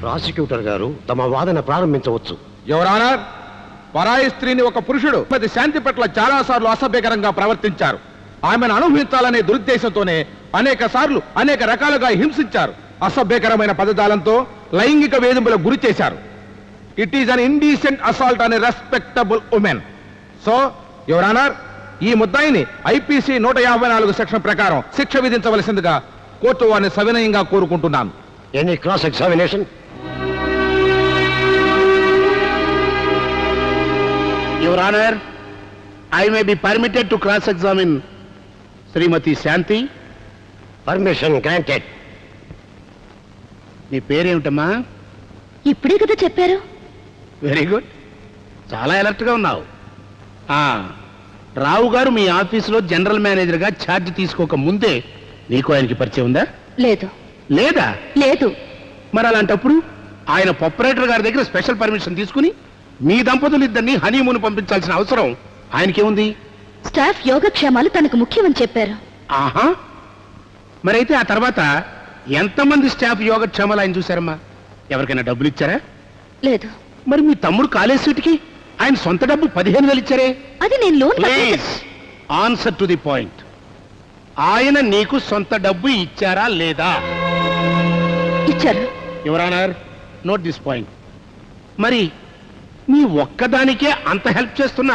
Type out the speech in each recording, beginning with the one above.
Prosecutor గారు తమ వాదన ప్రారంభించవచ్చు. యువర్ ఆనర్, పరాయి స్త్రీని ఒక పురుషుడు శాంతి పట్ల చాలా సార్లు అసభ్యకరంగా ప్రవర్తించారు. ఆమెను అనుభవించాలనే దురుద్దేశంతోనే అనేక సార్లు అనేక రకాలుగా హింసించారు. అసభ్యకరమైన పదజాలంతో లైంగిక వేధింపులకు గురి చేశారు. It is an indecent assault on a respectable women. So your honour, ఈ ముద్దాయిని ఐపీసీ 154 సెక్షన్ ప్రకారం శిక్ష విధించవలసిందిగా కోర్టు వారిని సవినయంగా కోరుకుంటున్నాను. Any cross examination? Your honour, I may be permitted to cross examine Shrimati Shanti. Permission granted. నీ పేరేమిటమ్మా? ఇప్పుడే కదా చెప్పారు. వెరీ గుడ్, చాలా అలర్ట్గా ఉన్నావు. రావు గారు మీ ఆఫీసులో జనరల్ మేనేజర్గా ఛార్జ్ తీసుకోక ముందే నీకు ఆయనకి పరిచయం ఉందా? లేదు. లేదా? లేదు. మరి అలాంటప్పుడు ఆయన ఆపరేటర్ గారి దగ్గర స్పెషల్ పర్మిషన్ తీసుకుని మీ దంపతులు ఇద్దరిని హనీమూన్ పంపించాల్సిన అవసరం ఆయనకేముంది? స్టాఫ్ యోగక్షేమాలు తనకు ముఖ్యమని చెప్పారు. ఆహా, మరైతే ఆ తర్వాత ఎంతమంది స్టాఫ్ యోగక్షేమాలు ఆయన చూశారమ్మా? ఎవరికైనా డబ్బులు ఇచ్చారా? లేదు. మరి మీ తమ్ముడు కాలేజ్ సీట్కి ఆయన సొంత డబ్బు 15,000 ఇచ్చారే? అది నేను loan. Please answer to the point. ఆయన నీకు సొంత డబ్బు ఇచ్చారా లేదా? ఇచ్చారు. Your honour, note this point. మరి నీ ఒక్కదానికే అంత హెల్ప్ చేస్తున్న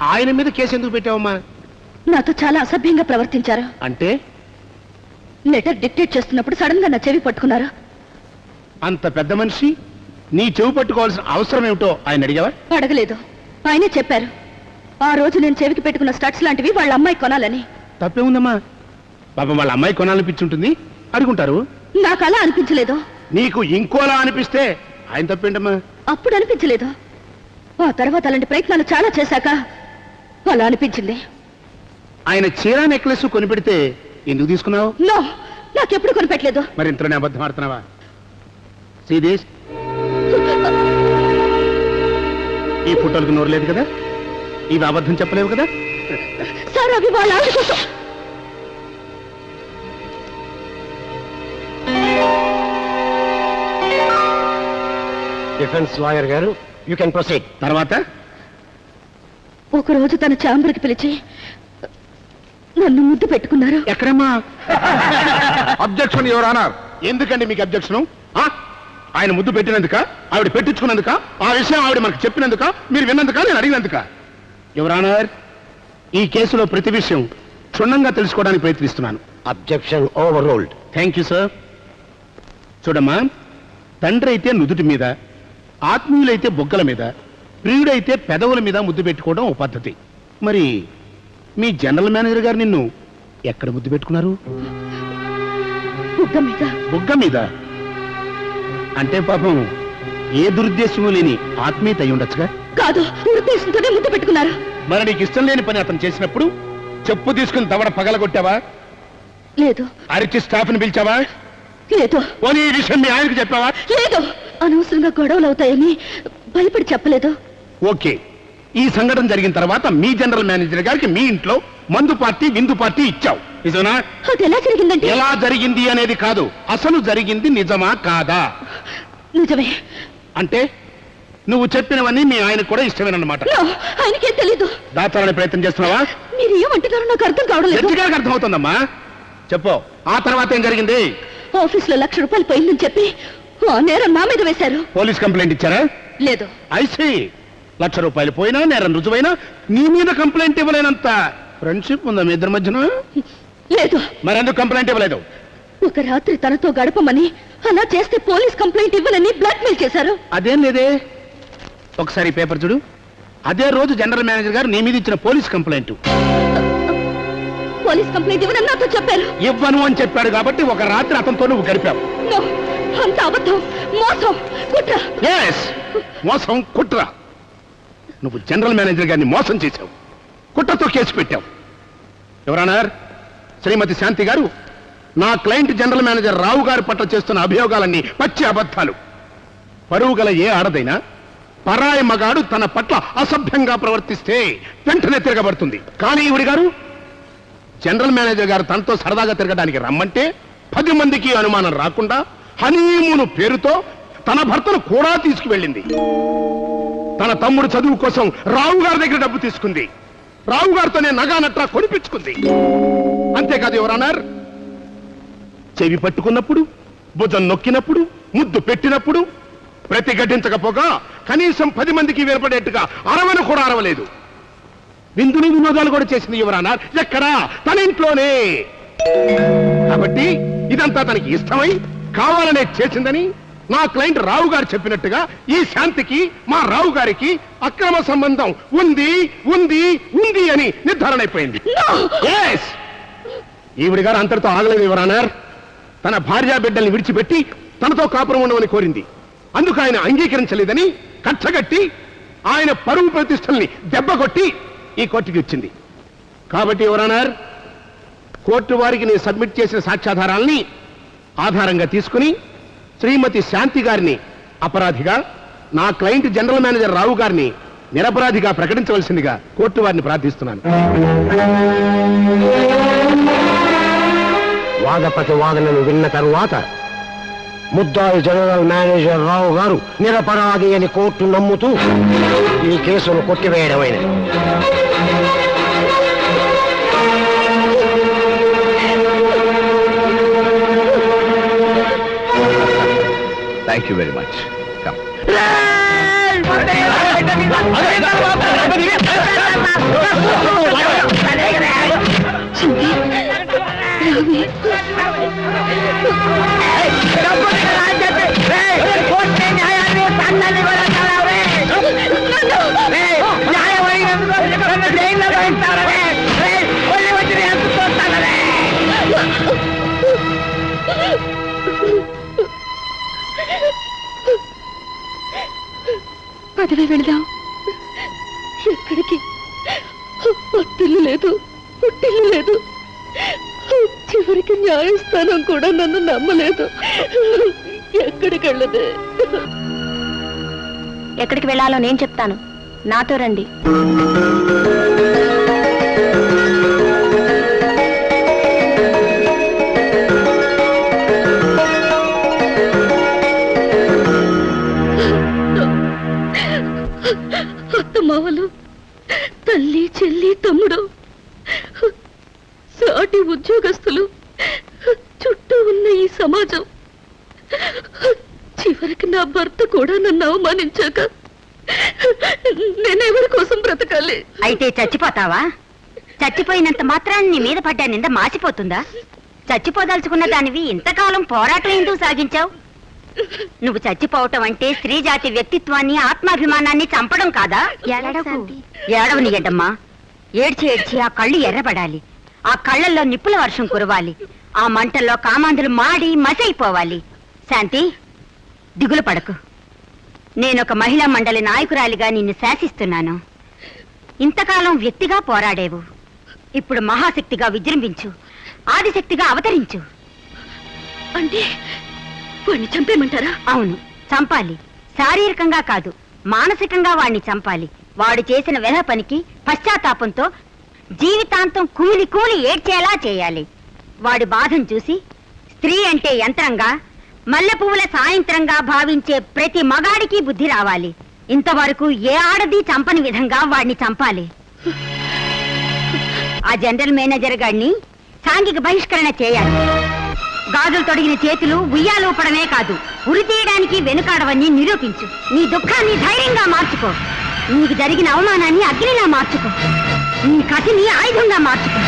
ఆయన మీద కేసు ఎందుకు పెట్టావమ్మా? నాతో చాలా అసభ్యంగా ప్రవర్తించారు. అంటే లెటర్ డిక్టేట్ చేస్తున్నప్పుడు సడన్ గా నా చెవి పట్టుకున్నారు. అంత పెద్ద మనిషి నీ చెవి పట్టుకోవాల్సిన అవసరం ఏమిటో ఆయన అడిగావా? అడగలేదు. ఆయనే చెప్పారు ఆ రోజు నేను చెవికి పెట్టుకున్న స్టడ్స్ లాంటివి వాళ్ళ అమ్మాయి కొనాలని. తప్పే ఉందమ్మా, పాపం వాళ్ళ అమ్మాయి కొనాలనిపించుంటుంది, అడుగుంటారు. నాకు అలా అనిపించలేదు. నీకు ఇంకోలా అనిపిస్తే ఆయన తప్పేంటమ్మా? అప్పుడు అనిపించలేదు. ఆ తర్వాత అలాంటి ప్రయత్నాలు చాలా చేశాక అలా అనిపించింది. ఆయన చీరా నెక్లెస్ కొనిపెడితే ఎందుకు తీసుకున్నావు? నో, నాకెప్పుడు కొనిపెట్టలేదు. మరి ఇంతలోనే అబద్ధం ఆడుతున్నావా? శ్రీదేశ్, ఈ ఫోటోలకు నోరు లేదు కదా, ఇవి అబద్ధం చెప్పలేవు కదా? సార్, అవి వాళ్ళ ఆవిడ కోసం. డిఫెన్స్ లాయర్ గారు, యూ కెన్ ప్రొసీడ్. తర్వాత ఒకరోజు తన ఛాంబర్కి పిలిచి నన్ను ముద్దు పెట్టుకున్నారు. ఎక్కడమ్మా? Objection your honour. ఎందుకండి మీకు అబ్జెక్షన్? ఆయన ముద్దు పెట్టినందుక, ఆవిడ పెట్టించుకున్నందుక, ఆ విషయం ఆవిడ మనకు చెప్పినందుక, మీరు విన్నందుక, నేను అడిగినందుక? యువర్ ఆనర్, ఈ కేసులో ప్రతి విషయం క్షుణ్ణంగా తెలుసుకోవడానికి ప్రయత్నిస్తున్నాను. Objection over ruled. Thank you sir. చూడమ్మా, తండ్రి అయితే నుదుటి మీద, ఆత్మీయులైతే బొగ్గల మీద, ప్రియుడైతే పెదవుల మీద ముద్దు పెట్టుకోవడం ఓ పద్ధతి. మరి మీ జనరల్ మేనేజర్ గారు నిన్ను ఎక్కడ ముద్దు పెట్టుకున్నారు? బుగ్గ మీద. బుగ్గ మీద అంటే పాపం ఏ దురుద్దేశము లేని ఆత్మీయత అయి ఉండొచ్చుగా? కాదు, ఉద్దేశంతోనే ముద్దు పెట్టుకున్నారు. మరి నీకు ఇష్టం లేని పని అతను చేసినప్పుడు చెప్పు తీసుకుని దవడ పగలగొట్టావా? లేదు. అరిచి స్టాఫ్ ని పిలిచావా? లేదు. పోనీ ఈ విషయం మీ ఆయనకు చెప్పావా? లేదు. అనవసరంగా గొడవలు అవుతాయని భయపడి చెప్పలేదు. ఓకే, ఈ సంఘటన జరిగిన తర్వాత మీ జనరల్ మేనేజర్ గారికి మీ ఇంట్లో మందు పార్టీ, విందు పార్టీ ఇచ్చావు, నిజమా? అది ఎలా జరిగిందంటే? ఎలా జరిగింది అనేది కాదు, అసలు జరిగింది నిజమా కాదా? నిజమే. అంటే నువ్వు చెప్పినవన్నీ మీ ఆయనకు కూడా ఇష్టమేనన్నమాట. ఆయనకేం తెలీదు. దాచాలని ప్రయత్నం చేస్తున్నావా? మీరు ఏమంటున్నారో నాకు అర్థం కావడం లేదు. జడ్జి గారికి అర్థమవుతుందమ్మా. చెప్పు, ఆ తర్వాత ఏం జరిగింది? ఆఫీస్ లో ₹1,00,000 పోయిందని చెప్పి ఆ నేరం నా మీద వేశారు. పోలీస్ కంప్లైంట్ ఇచ్చారా? లేదు. ఐసీ, ₹1,00,000 పోయినా, నేరం రుజువైనా నీ మీద కంప్లైంట్ ఇవ్వలేనంత ఫ్రెండ్షిప్ ఉందా మీ ఇద్దరి మధ్యన? లేదు. మరెందుకు కంప్లైంట్ ఇవ్వలేదు? ఒక రాత్రి తనతో గడపమని, అలా చేస్తే పోలీస్ కంప్లైంట్ ఇవ్వనని బ్లాక్మెయిల్ చేశారు. అదేం లేదే. ఒకసారి పేపర్ చూడు. అదే రోజు జనరల్ మేనేజర్ గారు నీ మీద ఇచ్చిన పోలీస్ కంప్లైంట్. పోలీస్ కంప్లైంట్ ఇవ్వనని నాతో చెప్పారు. ఇవ్వను అని చెప్పాడు కాబట్టి ఒక రాత్రి అతనితో నువ్వు గడిపావు. అంత అబద్ధం, మోసం, కుట్ర. ఎస్, మోసం, కుట్ర. నువ్వు జనరల్ మేనేజర్ గారిని మోసం చేశావు, కుట్రతో కేసు పెట్టావు. ఎవరన్నారు? శ్రీమతి శాంతి గారు నా క్లయింట్ జనరల్ మేనేజర్ రావు గారి పట్ల చేస్తున్న అభియోగాలన్నీ పచ్చి అబద్ధాలు. పరువు గల ఏ ఆడదైనా పరాయి మగాడు తన పట్ల అసభ్యంగా ప్రవర్తిస్తే వెంటనే తిరగబడుతుంది. కానీ ఈవిడి గారు, జనరల్ మేనేజర్ గారు తనతో సరదాగా తిరగడానికి రమ్మంటే 10 మందికి అనుమానం రాకుండా హనీమూన్ పేరుతో తన భర్తను కూడా తీసుకువెళ్ళింది. తన తమ్ముడు చదువు కోసం రావు గారి దగ్గర డబ్బు తీసుకుంది. రావు గారితోనే నగా నట్రా కొనిపించుకుంది. అంతేకాదు ఎవరన్నారు, చెవి పట్టుకున్నప్పుడు, భుజం నొక్కినప్పుడు, ముద్దు పెట్టినప్పుడు ప్రతిఘటించకపోగా కనీసం 10 మందికి వినపడేట్టుగా అరవను కూడా అరవలేదు. విందులు వినోదాలు కూడా చేసింది ఎవరన్నారు. ఎక్కడా? తన ఇంట్లోనే. కాబట్టి ఇదంతా తనకి ఇష్టమై కావాలనే చేసిందని నా క్లయింట్ రావు గారు చెప్పినట్టుగా ఈ శాంతికి మా రావు గారికి అక్రమ సంబంధం ఉంది ఉంది ఉంది అని నిర్ధారణ అయిపోయింది. Yes! ఈవిడ గారు అంతటితో ఆగలేదు ఎవరన్నారు. తన భార్యా బిడ్డల్ని విడిచిపెట్టి తనతో కాపురం ఉండమని కోరింది. అందుకు ఆయన అంగీకరించలేదని కచ్చగట్టి ఆయన పరువు ప్రతిష్టల్ని దెబ్బకొట్టి ఈ కోర్టుకి ఇచ్చింది. కాబట్టి ఎవరన్నారు, కోర్టు వారికి నేను సబ్మిట్ చేసిన సాక్ష్యాధారాల్ని ఆధారంగా తీసుకుని శ్రీమతి శాంతి గారిని అపరాధిగా, నా క్లయింట్ జనరల్ మేనేజర్ రావు గారిని నిరపరాధిగా ప్రకటించవలసిందిగా కోర్టు వారిని ప్రార్థిస్తున్నాను. వాదపతి వాదనను విన్న తరువాత ముద్దాయి జనరల్ మేనేజర్ రావు గారు నిరపరాధి అని కోర్టు నమ్ముతూ ఈ కేసును కొట్టివేయడమైనది. Thank you very much. Come. పదవి వెళదాం. ఎక్కడికి? అత్తిల్లు లేదు, పుట్టిల్లు లేదు. చివరికి న్యాయస్థానం కూడా నన్ను నమ్మలేదు. ఎక్కడికి వెళ్ళదే? ఎక్కడికి వెళ్ళాలో నేను చెప్తాను, నాతో రండి. అత్తమావలు, తల్లి, చెల్లి, తమ్ముడు, సాటి ఉద్యోగస్తులు, చుట్టూ ఉన్న ఈ సమాజం, చివరికి నా భర్త కూడా నన్ను అవమానించాక నేనెవరి కోసం బ్రతకాలి? అయితే చచ్చిపోతావా? చచ్చిపోయినంత మాత్రాన్ని నీ మీద పడ్డా నింద మాసిపోతుందా? చచ్చిపోదలుచుకున్న దానివి ఇంతకాలం పోరాటం ఎందుకు సాగించావు? నువ్వు చచ్చిపోవటం అంటే స్త్రీ జాతి వ్యక్తిత్వాన్ని, ఆత్మాభిమానాన్ని చంపడం కాదా? ఏడవని గడ్డమ్మా. ఏడ్చి ఏడ్చి ఆ కళ్ళు ఎర్రబడాలి. ఆ కళ్ళల్లో నిప్పుల వర్షం కురవాలి. ఆ మంటల్లో కామాంధులు మాడి మసైపోవాలి. శాంతి, దిగులు పడకు. నేనొక మహిళా మండలి నాయకురాలిగా నిన్ను శాసిస్తున్నాను. ఇంతకాలం వ్యక్తిగా పోరాడేవు, ఇప్పుడు మహాశక్తిగా విజృంభించు, ఆదిశక్తిగా అవతరించు. అంటే వాణ్ణి చంపేమంటారా? అవును, చంపాలి. శారీరకంగా కాదు, మానసికంగా వాణ్ణి చంపాలి. వాడు చేసిన వెధ పనికి పశ్చాత్తాపంతో జీవితాంతం కూలి కూలి ఏడ్చేలా చేయాలి. వాడి బాధను చూసి స్త్రీ అంటే యంత్రంగా, మల్లె పువ్వుల సాయంత్రంగా భావించే ప్రతి మగాడికి బుద్ధి రావాలి. ఇంతవరకు ఏ ఆడది చంపని విధంగా వాడిని చంపాలి. ఆ జనరల్ మేనేజర్ గారిని సాంఘిక బహిష్కరణ చేయాలి. గాజులు తొడిగిన చేతులు ఉయ్యాలూపడమే కాదు, ఉరి తీయడానికి వెనుకాడవని నిరూపించు. నీ దుఃఖాన్ని ధైర్యంగా మార్చుకో. నీకు జరిగిన అవమానాన్ని అగ్నిలా మార్చుకో. నీ కసిని ఆయుధంగా మార్చుకో.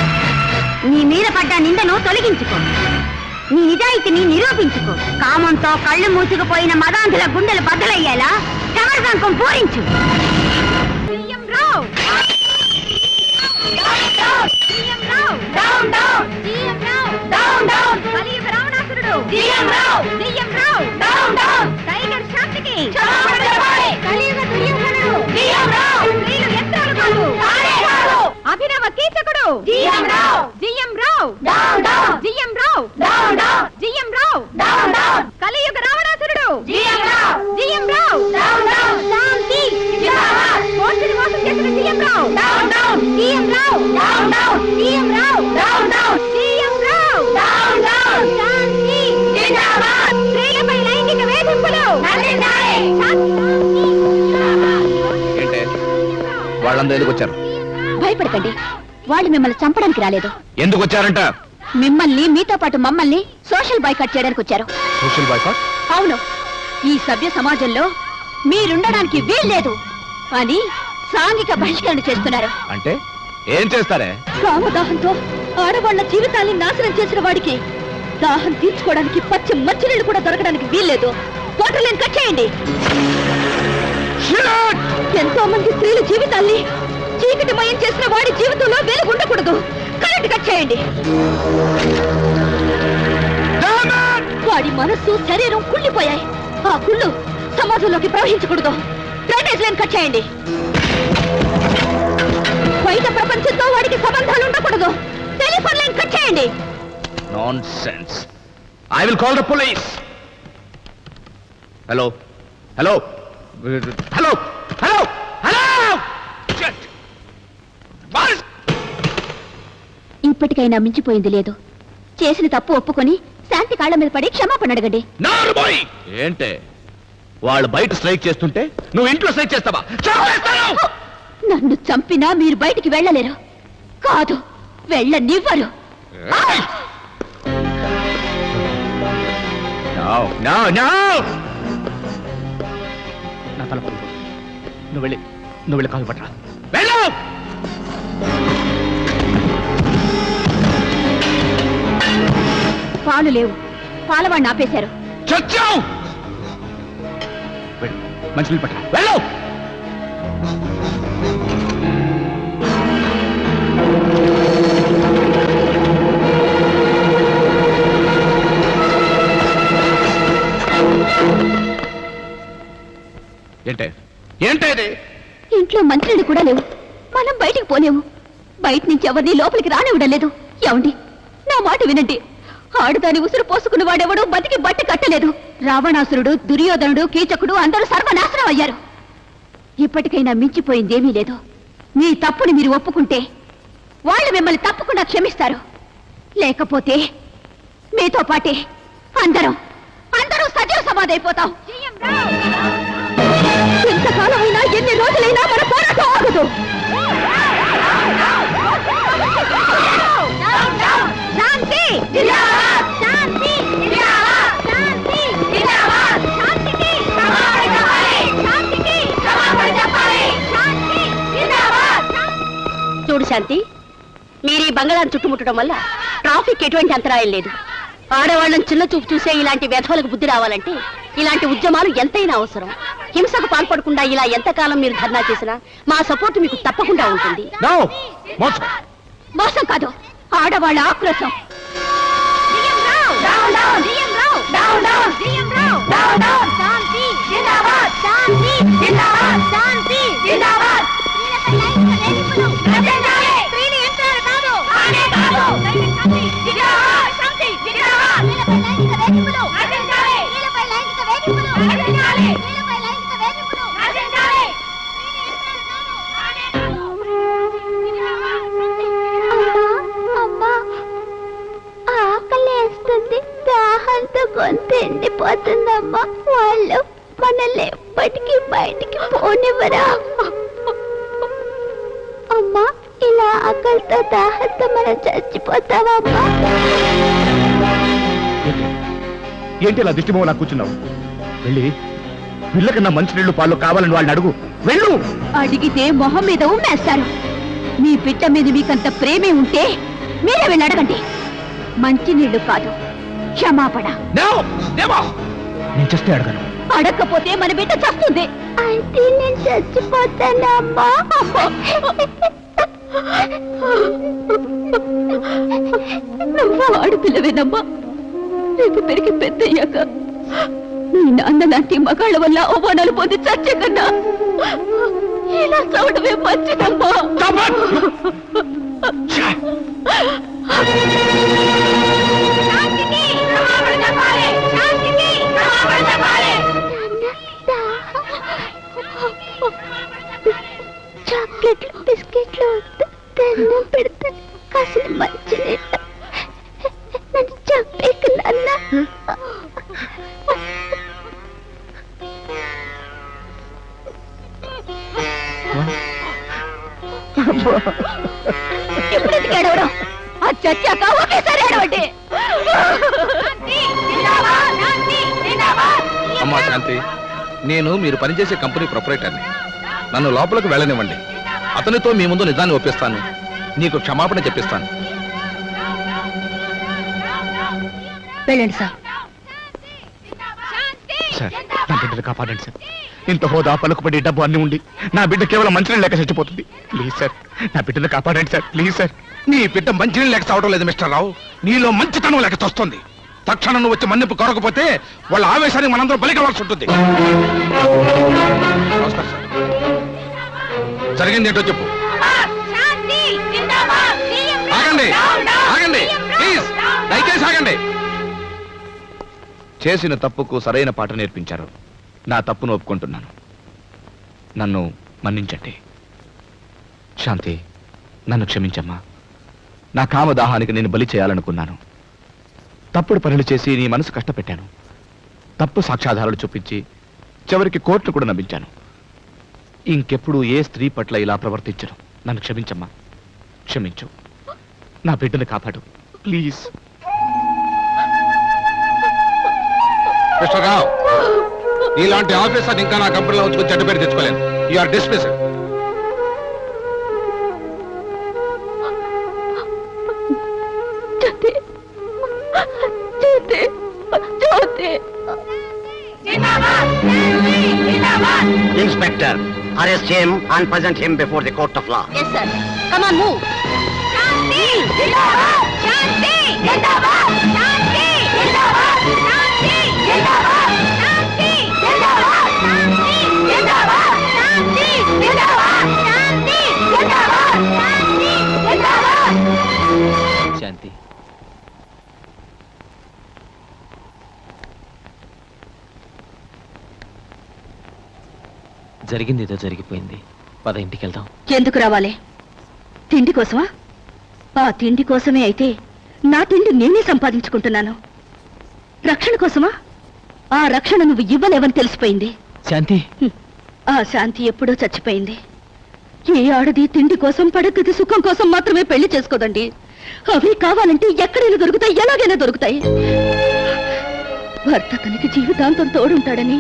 నీ మీద పడ్డ నిందను తొలగించుకో. నీ నిజాయితీని నిరూపించుకో. కామంతో కళ్ళు మూసుకుపోయిన మదాంధుల గుండెలు బద్దలయ్యేలా సమరశంఖం పూరించు. అభినవ కీచకుడు జిఎం రావు, జిఎం రావు, జిఎం రావు, జిఎం రావు, కలియుగ రావణాసురుడు జిఎం రావు, జిఎం రావు, శాంతి కోర్టుని మోసం చేసిన జిఎం రావు, జిఎం రావు, జిఎం రావు, జిఎం రావు, శాంతి స్త్రీలపై లైంగిక వేధింపులు ఏంటే వాళ్ళందరూ ఎందుకు వచ్చారు? భయపడకండి, వాళ్ళు మిమ్మల్ని చంపడానికి రాలేదు. ఎందుకు వచ్చారంట? మిమ్మల్ని మీతో పాటు మమ్మల్ని సోషల్ బాయ్కాట్ చేయడానికి వచ్చారు. Social boycott? అవును, ఈ సభ్య సమాజంలో మీరుండడానికి వీల్లేదు అని సాంఘిక బహిష్కరణ చేస్తున్నారు. అంటే ఏం చేస్తారే? కామదాహంతో ఆడవాళ్ల జీవితాన్ని నాశనం చేసిన వాడికి దాహం తీర్చుకోవడానికి పచ్చి మంచినీళ్ళు కూడా దొరకడానికి వీల్లేదు. వాటర్ లైన్ కట్ చేయండి. ఎంతో మంది స్త్రీల జీవితాల్ని చీకటిమయం చేసిన వాడి జీవితంలో వెలుగు ఉండకూడదు. కరెంట్ కట్ చేయండి. వాడి మనస్సు శరీరం కుళ్ళిపోయాయి. ఆ కుళ్ళు సమాజంలోకి ప్రవహించకూడదు. డ్రైనేజ్ లైన్ కట్ చేయండి. బయట ప్రపంచంతో వాడికి సంబంధాలు ఉండకూడదు. టెలిఫోన్ లైన్ కట్ చేయండి. Nonsense. I will call the police. Hello hello hello hello hello. ఇప్పటికైనా మించిపోయింది లేదు. చేసిన తప్పు ఒప్పుకొని శాంతి కాళ్ళ మీద పడి క్షమాపణ అడగండి. ఏంటే వాళ్ళు బయట స్ట్రైక్ చేస్తుంటే నువ్వు ఇంట్లో స్ట్రైక్ చేస్తావా? నన్ను చంపినా మీరు బయటికి వెళ్ళలేరు. కాదు, వెళ్ళనివ్వరు. నా తల నువ్వు వెళ్ళి కాలు పట్టరా. వెళ్ళు. పాలు లేవు. పాలవాడిని ఆపేశారు. చచ్చావు. మంచి నీళ్ళు పట్టరా. వెళ్ళు. ఏంటే ఏంటది? ఇంట్లో మంచినీళ్ళు కూడా లేవు. మనం బయటికి పోలేము. బయట నుంచి ఎవరిని లోపలికి రానివ్వడం లేదు. ఏమండి, నా మాట వినండి. ఆడుదాని ఉసురు పోసుకున్న వాడెవడు బతికి బట్ట కట్టలేదు. రావణాసురుడు, దుర్యోధనుడు, కీచకుడు అందరూ సర్వనాశనం అయ్యారు. ఇప్పటికైనా మించిపోయిందేమీ లేదు. మీ తప్పుని మీరు ఒప్పుకుంటే వాళ్ళు మిమ్మల్ని తప్పకుండా క్షమిస్తారు. లేకపోతే మీతో పాటే అందరూ సజీవ సమాధి అయిపోతాం. ఎంతకాలమైనా ఎన్ని రోజులైనా మన పోరాటం ఆగదు. శాంతి జిందాబాద్! శాంతి జిందాబాద్! శాంతి జిందాబాద్! శాంతికి క్షమాపణ చెప్పాలి! శాంతికి క్షమాపణ చెప్పాలి! శాంతి జిందాబాద్! చూడు శాంతి, మీరు ఈ బంగాళాన్ని చుట్టుముట్టడం వల్ల ట్రాఫిక్ ఎటువంటి అంతరాయం లేదు. ఆడవాళ్ళని చిన్న చూపు చూసే ఇలాంటి వ్యధవులకు బుద్ధి రావాలంటే ఇలాంటి ఉద్యమాలు ఎంతైనా అవసరం. హింసకు పాల్పడకుండా ఇలా ఎంతకాలం మీరు ధర్నా చేసినా మా సపోర్ట్ మీకు తప్పకుండా ఉంటుంది. మోసం కాదు, ఆడవాళ్ళ ఆక్రోశం. ఆకలేస్తుంది, దాహంతో గొంతు ఎండిపోతుందమ్మా. వాళ్ళు మనల్ని ఎప్పటికీ బయటికి పోనివ్వరా అమ్మా? ఇలా ఆకలితో దాహంతో మనం చచ్చిపోతావమ్మా. ఏంటి ఇలా దిష్టిమో నాకు కూర్చున్నావు? వెళ్ళి పిల్లకన్నా మంచినీళ్ళు పాలు కావాలని వాళ్ళని అడుగు. వెళ్ళు. అడిగితే మొహం మీద ఉమ్మేస్తారు. మీ బిడ్డ మీద మీకంత ప్రేమే ఉంటే మీరే వెళ్ళి అడగండి. మంచినీళ్లు కాదు, క్షమాపణ. నేను చేస్తే అడగను. అడగకపోతే మన బిడ్డ చస్తుంది. అయితే నేను చచ్చిపోతానమ్మా. నువ్వు ఆడపిల్లవేనమ్మా. రేపు పెరిగి పెద్దయ్యాక నీ నాన్న లాంటి మగాళ్ళ వల్ల అవమానాలు పొంది చచ్చే కన్నా ఇలా చవడమే మంచిదమ్మా. చాక్లెట్లు, బిస్కెట్లు దండం పెడతాను. కాసిన మంచి నన్ను చంపేకు నాన్న. ఇప్పుడు ఎందుకు ఏడవడం? ఆ చచ్చాక ఒకేసారి ఏడవండి. అమ్మా శాంతి, నేను మీరు పనిచేసే కంపెనీ ప్రొపరేటర్ని. నన్ను లోపలికి వెళ్ళనివ్వండి. అతనితో మీ ముందు నిజాన్ని ఒప్పిస్తాను. నీకు క్షమాపణ చెప్పిస్తాను. వెళ్ళండి సార్. సార్, నా బిడ్డను కాపాడండి సార్. ఇంత హోదా పలుకుబడి డబ్బు అన్ని ఉండి నా బిడ్డ కేవలం మంచినీళ్ళు లేక చచ్చిపోతుంది. ప్లీజ్ సార్, నా బిడ్డను కాపాడండి సార్. Please sir. నీ బిడ్డ మంచినీళ్ళు లేక చావడం లేదు మిస్టర్ రావు, నీలో మంచితనం లేక తొస్తుంది. తక్షణం నువ్వు వచ్చి మన్నింపు కొరకపోతే వాళ్ళ ఆవేశానికి మనందరం బలి కావాల్సి ఉంటుంది. నమస్కారం సార్. జరిగింది ఏంటో చెప్పు. ఆగండి, ఆగండి, ప్లీజ్, దయచేసి ఆగండి. చేసిన తప్పుకు సరైన పాట నేర్పించారు. నా తప్పును ఒప్పుకుంటున్నాను. నన్ను మన్నించండి. శాంతి, నన్ను క్షమించమ్మా. నా కామదాహానికి నేను బలి చేయాలనుకున్నాను. తప్పుడు పనులు చేసి నీ మనసు కష్టపెట్టాను. తప్పు సాక్ష్యాధారాలు చూపించి చివరికి కోర్టును కూడా నమ్మించాను. ఇంకెప్పుడు ఏ స్త్రీ పట్ల ఇలా ప్రవర్తించను. నన్ను క్షమించమ్మా, క్షమించు. నా బిడ్డను కాపాడు ప్లీజ్. మిస్టర్ రావు, ఇలాంటి ఆఫీసర్ ఇంకా నా కంపెనీలో ఉంచుకుని చెడ్డ పేరు తెచ్చుకోలేను. You are dismissed. Inspector, arrest him and present him before the court of law. Yes, sir. Come on, move. Shanti! Jindabad! Shanti! Jindabad! Shanti! Jindabad! Shanti! Jindabad! Shanti! Jindabad! Shanti! Jindabad! Shanti! Jindabad! Shanti! Jindabad! Shanti! Jindabad! శాంతి, జరిగింది ఏదో జరిగిపోయింది. పద, ఇంటికి వెళ్దాం. ఎందుకు రావాలి? తిండి కోసమా? ఆ తిండి కోసమే అయితే నా తిండి నేనే సంపాదించుకుంటున్నాను. రక్షణ కోసమా? ఆ రక్షణ నువ్వు ఇవ్వలేవని తెలిసిపోయింది. శాంతి, ఆ శాంతి ఎప్పుడో చచ్చిపోయింది. ఏ ఆడది తిండి కోసం, పడగది సుఖం కోసం మాత్రమే పెళ్లి చేసుకోదండి. అవి కావాలంటే ఎక్కడైనా దొరుకుతాయి, ఎలాగైనా దొరుకుతాయి. భర్త తనకి జీవితాంతం తోడుంటాడని,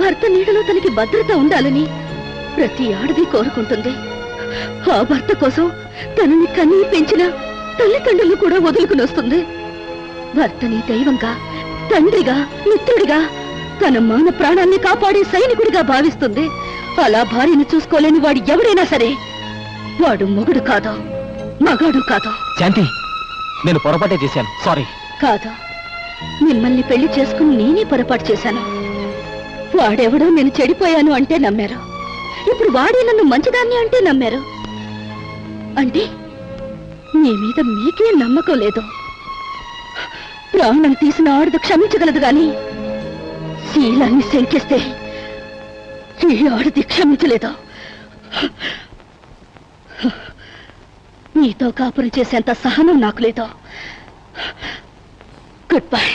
భర్త నీడలో తనకి భద్రత ఉండాలని ప్రతి ఆడది కోరుకుంటుంది. ఆ భర్త కోసం తనని కన్నీ పెంచిన తల్లిదండ్రులు కూడా వదులుకుని వస్తుంది. భర్తని దైవంగా, తండ్రిగా, మిత్రుడిగా, తన మాన ప్రాణాన్ని కాపాడే సైనికుడిగా భావిస్తుంది. అలా భార్యను చూసుకోలేని వాడు ఎవడైనా సరే వాడు మొగుడు కాదు, మగాడు కాదు. శాంతి, నేను పొరపాటే చేశాను. సారీ. కాదు, మిమ్మల్ని పెళ్లి చేసుకుని నేనే పొరపాటు చేశాను. వాడెవడో నేను చెడిపోయాను అంటే నమ్మారు. ఇప్పుడు వాడే నన్ను మంచిదాన్ని అంటే నమ్మారు. అంటే మీ మీద మీకే నమ్మకం లేదు. ప్రాణం తీసిన ఆడదు క్షమించగలదు గాని శీలాన్ని శంకిస్తే ఈ ఆడది క్షమించలేదు. నీతో కాపురం చేసేంత సహనం నాకు లేదు. Good bye.